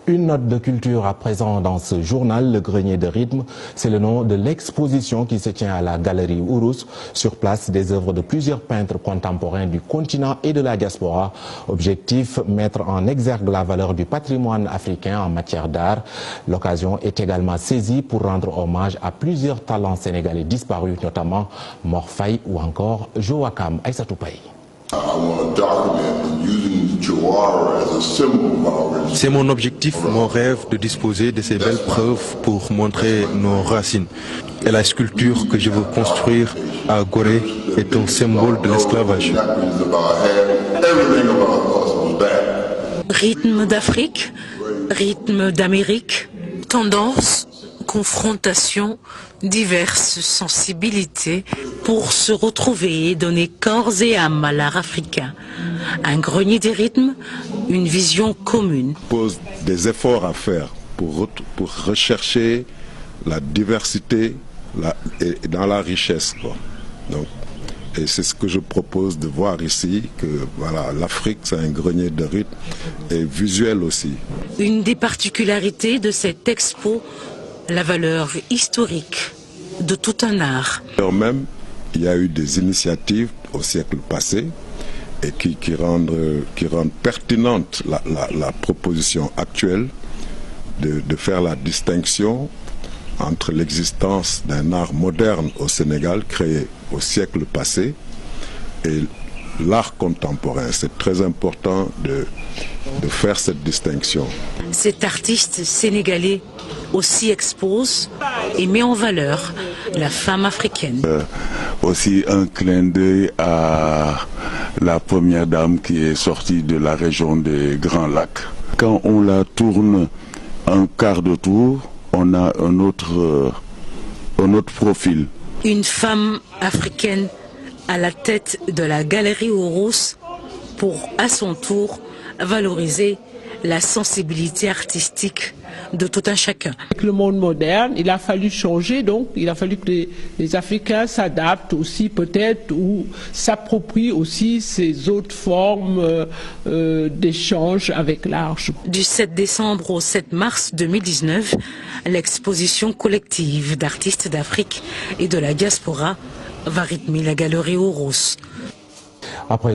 Une note de culture à présent dans ce journal, le grenier de rythme. C'est le nom de l'exposition qui se tient à la galerie Urus. Sur place, des œuvres de plusieurs peintres contemporains du continent et de la diaspora. Objectif, mettre en exergue la valeur du patrimoine africain en matière d'art. L'occasion est également saisie pour rendre hommage à plusieurs talents sénégalais disparus, notamment Mor Faye ou encore Jo Wakam. Aïssatou Paye. C'est mon objectif, mon rêve de disposer de ces belles preuves pour montrer nos racines. Et la sculpture que je veux construire à Gorée est un symbole de l'esclavage. Rythme d'Afrique, rythme d'Amérique, tendance, confrontation, diverses sensibilités pour se retrouver et donner corps et âme à l'art africain. Un grenier des rythmes, une vision commune. Il pose des efforts à faire pour rechercher la diversité et dans la richesse. Et c'est ce que je propose de voir ici, que voilà, l'Afrique c'est un grenier de rythme et visuel aussi. Une des particularités de cette expo, la valeur historique de tout un art. Même, il y a eu des initiatives au siècle passé et qui rendent pertinente la proposition actuelle de faire la distinction entre l'existence d'un art moderne au Sénégal créé au siècle passé et l'art contemporain. C'est très important de faire cette distinction. Cet artiste sénégalais aussi expose et met en valeur la femme africaine. Aussi un clin d'œil à la première dame qui est sortie de la région des Grands Lacs. Quand on la tourne un quart de tour, on a un autre profil. Une femme africaine à la tête de la galerie Urus pour, à son tour, valoriser la sensibilité artistique de tout un chacun. Avec le monde moderne, il a fallu changer, donc il a fallu que les Africains s'adaptent aussi peut-être ou s'approprient aussi ces autres formes d'échange avec l'art. Du 7 décembre au 7 mars 2019, l'exposition collective d'artistes d'Afrique et de la diaspora va rythmer la galerie Urus. Après